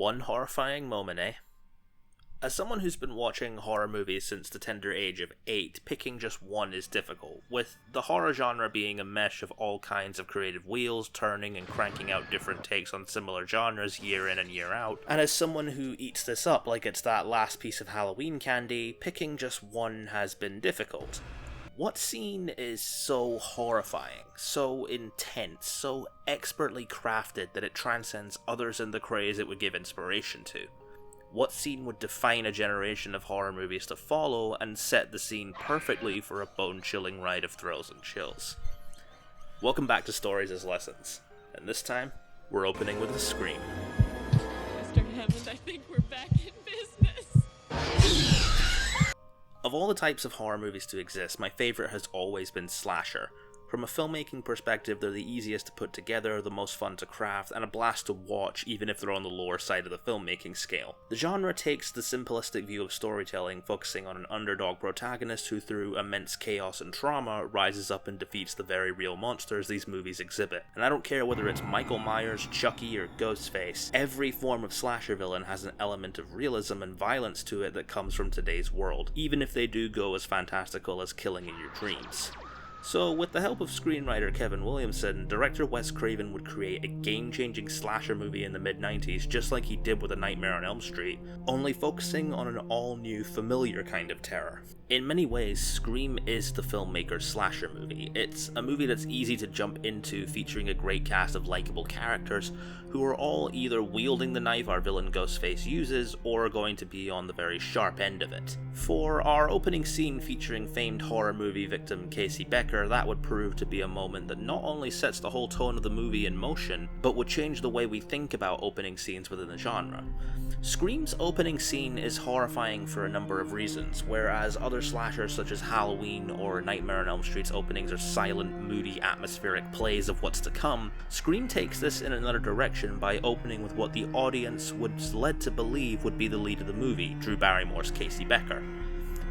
One horrifying moment, eh? As someone who's been watching horror movies since the tender age of 8, picking just one is difficult, with the horror genre being a mesh of all kinds of creative wheels turning and cranking out different takes on similar genres year in and year out. And as someone who eats this up like it's that last piece of Halloween candy, picking just one has been difficult. What scene is so horrifying, so intense, so expertly crafted that it transcends others in the craze it would give inspiration to? What scene would define a generation of horror movies to follow and set the scene perfectly for a bone-chilling ride of thrills and chills? Welcome back to Stories as Lessons, and this time, we're opening with a scream. Mr. Hammond, I think we're back in business. Of all the types of horror movies to exist, my favourite has always been slasher. From a filmmaking perspective, they're the easiest to put together, the most fun to craft, and a blast to watch even if they're on the lower side of the filmmaking scale. The genre takes the simplistic view of storytelling, focusing on an underdog protagonist who through immense chaos and trauma rises up and defeats the very real monsters these movies exhibit. And I don't care whether it's Michael Myers, Chucky, or Ghostface, every form of slasher villain has an element of realism and violence to it that comes from today's world, even if they do go as fantastical as killing in your dreams. So, with the help of screenwriter Kevin Williamson, director Wes Craven would create a game-changing slasher movie in the mid-90s just like he did with A Nightmare on Elm Street, only focusing on an all-new, familiar kind of terror. In many ways, Scream is the filmmaker's slasher movie. It's a movie that's easy to jump into, featuring a great cast of likable characters who are all either wielding the knife our villain Ghostface uses, or are going to be on the very sharp end of it. For our opening scene featuring famed horror movie victim Casey Becker, that would prove to be a moment that not only sets the whole tone of the movie in motion, but would change the way we think about opening scenes within the genre. Scream's opening scene is horrifying for a number of reasons, whereas other slashers such as Halloween or Nightmare on Elm Street's openings are silent, moody, atmospheric plays of what's to come, Scream takes this in another direction by opening with what the audience was led to believe would be the lead of the movie, Drew Barrymore's Casey Becker.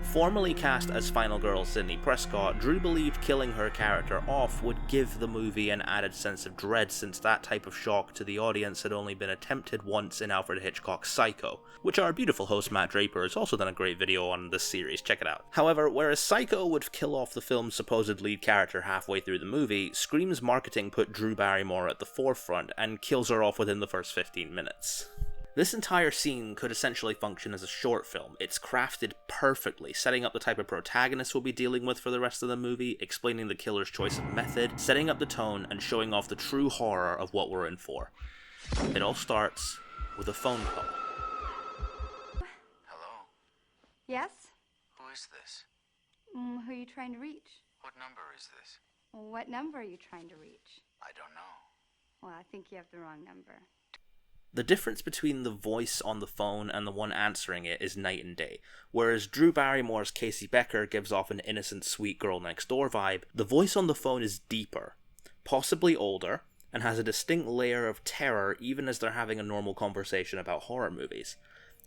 Formerly cast as final girl Sidney Prescott, Drew believed killing her character off would give the movie an added sense of dread, since that type of shock to the audience had only been attempted once in Alfred Hitchcock's Psycho, which our beautiful host Matt Draper has also done a great video on this series, check it out. However, whereas Psycho would kill off the film's supposed lead character halfway through the movie, Scream's marketing put Drew Barrymore at the forefront and kills her off within the first 15 minutes. This entire scene could essentially function as a short film. It's crafted perfectly, setting up the type of protagonist we'll be dealing with for the rest of the movie, explaining the killer's choice of method, setting up the tone, and showing off the true horror of what we're in for. It all starts with a phone call. Hello? Yes? Who is this? Who are you trying to reach? What number is this? What number are you trying to reach? I don't know. Well, I think you have the wrong number. The difference between the voice on the phone and the one answering it is night and day. Whereas Drew Barrymore's Casey Becker gives off an innocent sweet girl next door vibe, the voice on the phone is deeper, possibly older, and has a distinct layer of terror even as they're having a normal conversation about horror movies.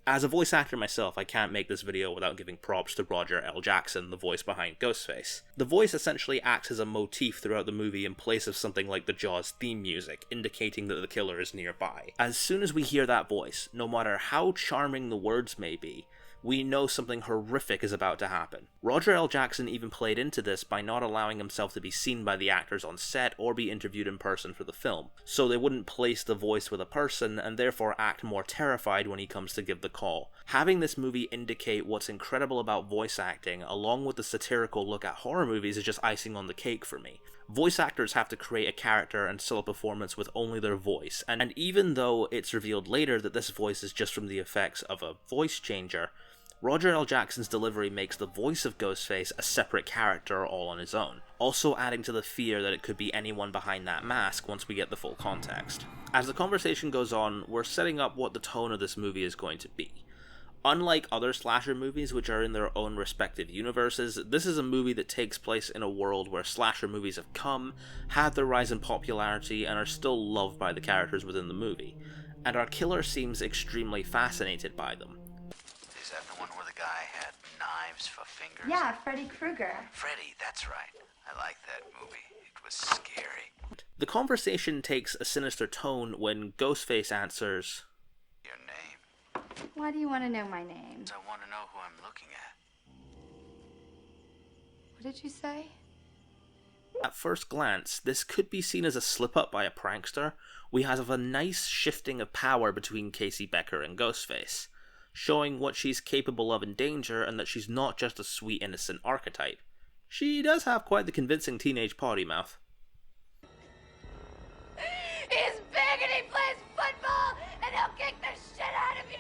As a voice actor myself, I can't make this video without giving props to Roger L. Jackson, the voice behind Ghostface. The voice essentially acts as a motif throughout the movie in place of something like the Jaws theme music, indicating that the killer is nearby. As soon as we hear that voice, no matter how charming the words may be, we know something horrific is about to happen. Roger L. Jackson even played into this by not allowing himself to be seen by the actors on set or be interviewed in person for the film, so they wouldn't place the voice with a person and therefore act more terrified when he comes to give the call. Having this movie indicate what's incredible about voice acting, along with the satirical look at horror movies, is just icing on the cake for me. Voice actors have to create a character and sell a performance with only their voice, and even though it's revealed later that this voice is just from the effects of a voice changer, Roger L. Jackson's delivery makes the voice of Ghostface a separate character all on his own, also adding to the fear that it could be anyone behind that mask once we get the full context. As the conversation goes on, we're setting up what the tone of this movie is going to be. Unlike other slasher movies which are in their own respective universes, this is a movie that takes place in a world where slasher movies have come, had their rise in popularity, and are still loved by the characters within the movie, and our killer seems extremely fascinated by them. Is that the one where the guy had knives for fingers? Yeah, Freddy Krueger. Freddy, that's right. I like that movie. It was scary. The conversation takes a sinister tone when Ghostface answers, Your name? Why do you want to know my name? I want to know who I'm looking at. What did you say? At first glance, this could be seen as a slip-up by a prankster. We have a nice shifting of power between Casey Becker and Ghostface, showing what she's capable of in danger and that she's not just a sweet innocent archetype. She does have quite the convincing teenage potty mouth. He's big and he plays football and he'll kick the shit out of you!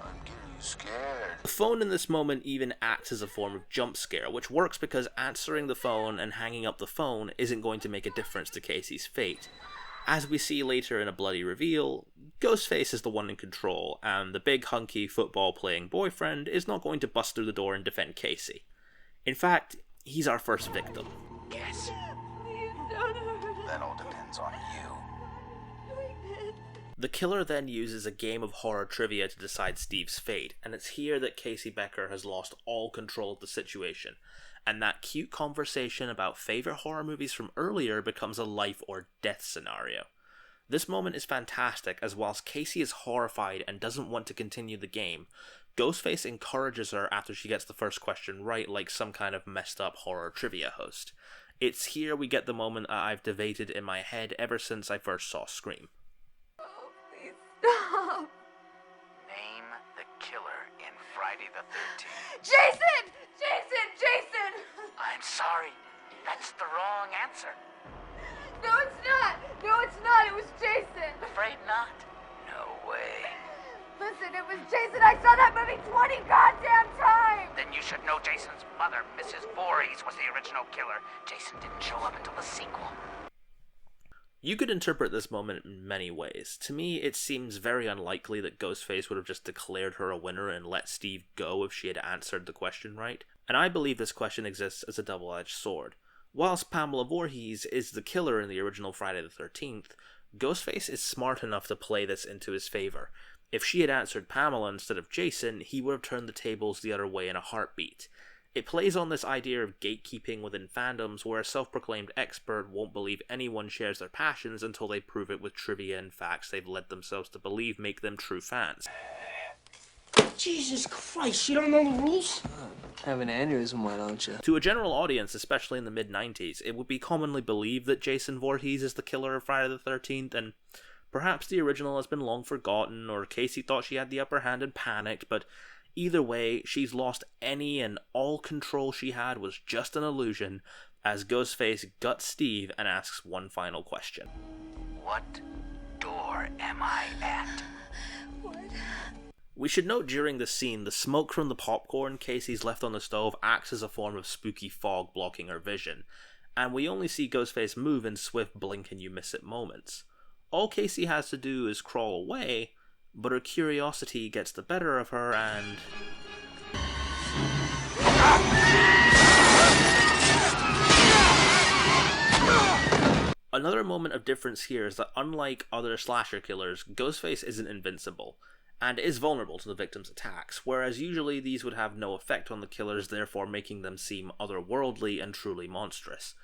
I'm getting you scared. The phone in this moment even acts as a form of jump scare, which works because answering the phone and hanging up the phone isn't going to make a difference to Casey's fate. As we see later in a bloody reveal, Ghostface is the one in control, and the big hunky football-playing boyfriend is not going to bust through the door and defend Casey. In fact, he's our first victim. Yes. Please don't hurt us. That all depends on you. The killer then uses a game of horror trivia to decide Steve's fate, and it's here that Casey Becker has lost all control of the situation, and that cute conversation about favourite horror movies from earlier becomes a life or death scenario. This moment is fantastic, as whilst Casey is horrified and doesn't want to continue the game, Ghostface encourages her after she gets the first question right like some kind of messed up horror trivia host. It's here we get the moment that I've debated in my head ever since I first saw Scream. Stop! Name the killer in Friday the 13th. Jason! Jason! Jason! I'm sorry. That's the wrong answer. No, it's not! No, it's not! It was Jason! Afraid not? No way. Listen, it was Jason! I saw that movie 20 goddamn times! Then you should know Jason's mother, Mrs. Voorhees, was the original killer. Jason didn't show up until the sequel. You could interpret this moment in many ways. To me, it seems very unlikely that Ghostface would have just declared her a winner and let Steve go if she had answered the question right, and I believe this question exists as a double-edged sword. Whilst Pamela Voorhees is the killer in the original Friday the 13th, Ghostface is smart enough to play this into his favour. If she had answered Pamela instead of Jason, he would have turned the tables the other way in a heartbeat. It plays on this idea of gatekeeping within fandoms where a self-proclaimed expert won't believe anyone shares their passions until they prove it with trivia and facts they've led themselves to believe make them true fans. Jesus Christ, you don't know the rules? Have an aneurysm, why don't you? To a general audience, especially in the mid-90s, it would be commonly believed that Jason Voorhees is the killer of Friday the 13th, and perhaps the original has been long forgotten, or Casey thought she had the upper hand and panicked, but either way, she's lost any and all control she had was just an illusion, as Ghostface guts Steve and asks one final question. What door am I at? What? We should note during this scene, the smoke from the popcorn Casey's left on the stove acts as a form of spooky fog blocking her vision, and we only see Ghostface move in swift blink-and-you-miss-it moments. All Casey has to do is crawl away, but her curiosity gets the better of her and... Another moment of difference here is that unlike other slasher killers, Ghostface isn't invincible, and is vulnerable to the victim's attacks, whereas usually these would have no effect on the killers, therefore making them seem otherworldly and truly monstrous.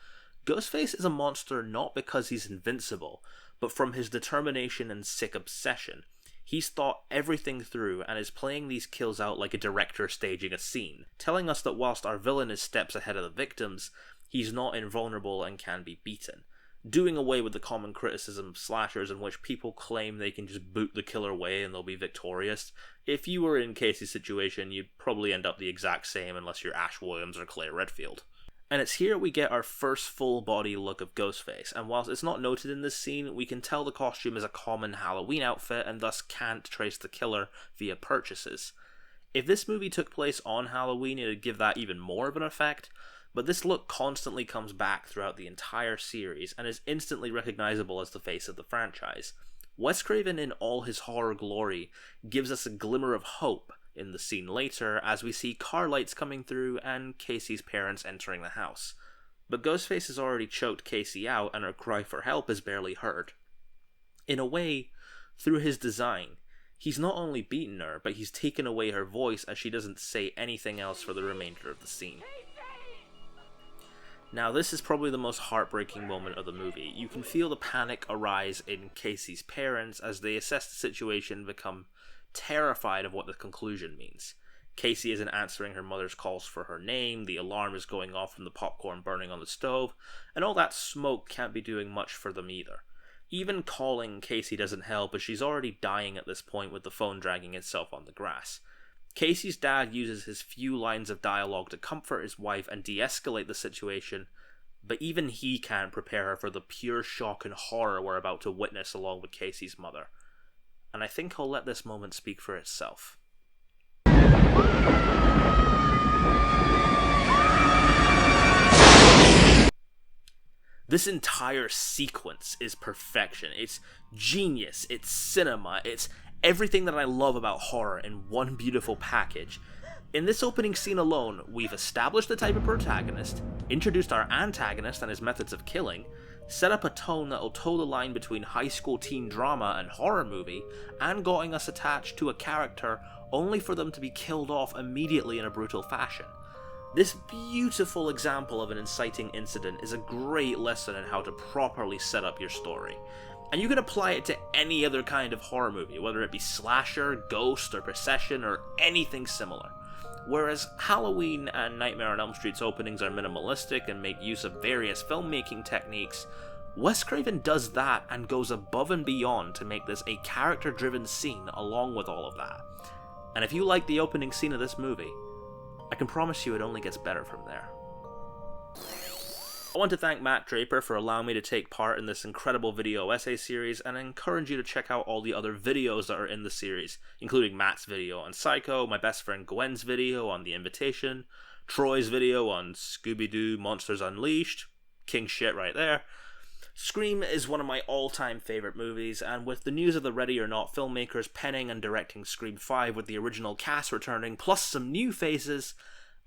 Ghostface is a monster not because he's invincible, but from his determination and sick obsession. He's thought everything through and is playing these kills out like a director staging a scene, telling us that whilst our villain is steps ahead of the victims, he's not invulnerable and can be beaten. Doing away with the common criticism of slashers in which people claim they can just boot the killer away and they'll be victorious. If you were in Casey's situation, you'd probably end up the exact same unless you're Ash Williams or Claire Redfield. And it's here we get our first full body look of Ghostface, and whilst it's not noted in this scene, we can tell the costume is a common Halloween outfit and thus can't trace the killer via purchases. If this movie took place on Halloween, it would give that even more of an effect, but this look constantly comes back throughout the entire series and is instantly recognizable as the face of the franchise. Wes Craven in all his horror glory gives us a glimmer of hope in the scene later as we see car lights coming through and Casey's parents entering the house. But Ghostface has already choked Casey out and her cry for help is barely heard. In a way, through his design, he's not only beaten her, but he's taken away her voice as she doesn't say anything else for the remainder of the scene. Now, this is probably the most heartbreaking moment of the movie. You can feel the panic arise in Casey's parents as they assess the situation and become terrified of what the conclusion means. Casey isn't answering her mother's calls for her name, the alarm is going off from the popcorn burning on the stove, and all that smoke can't be doing much for them either. Even calling Casey doesn't help, as she's already dying at this point with the phone dragging itself on the grass. Casey's dad uses his few lines of dialogue to comfort his wife and de-escalate the situation, but even he can't prepare her for the pure shock and horror we're about to witness along with Casey's mother. And I think I'll let this moment speak for itself. This entire sequence is perfection. It's genius, it's cinema, it's everything that I love about horror in one beautiful package. In this opening scene alone, we've established the type of protagonist, introduced our antagonist and his methods of killing, set up a tone that'll toe the line between high school teen drama and horror movie, and gotten us attached to a character only for them to be killed off immediately in a brutal fashion. This beautiful example of an inciting incident is a great lesson in how to properly set up your story. And you can apply it to any other kind of horror movie, whether it be slasher, ghost, or possession, or anything similar. Whereas Halloween and Nightmare on Elm Street's openings are minimalistic and make use of various filmmaking techniques, Wes Craven does that and goes above and beyond to make this a character-driven scene along with all of that. And if you like the opening scene of this movie, I can promise you it only gets better from there. I want to thank Matt Draper for allowing me to take part in this incredible video essay series, and I encourage you to check out all the other videos that are in the series, including Matt's video on Psycho, my best friend Gwen's video on The Invitation, Troy's video on Scooby-Doo Monsters Unleashed, king shit right there. Scream is one of my all-time favourite movies, and with the news of the Ready or Not filmmakers penning and directing Scream 5 with the original cast returning, plus some new faces,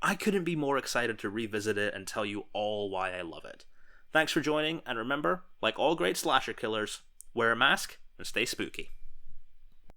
I couldn't be more excited to revisit it and tell you all why I love it. Thanks for joining, and remember, like all great slasher killers, wear a mask and stay spooky.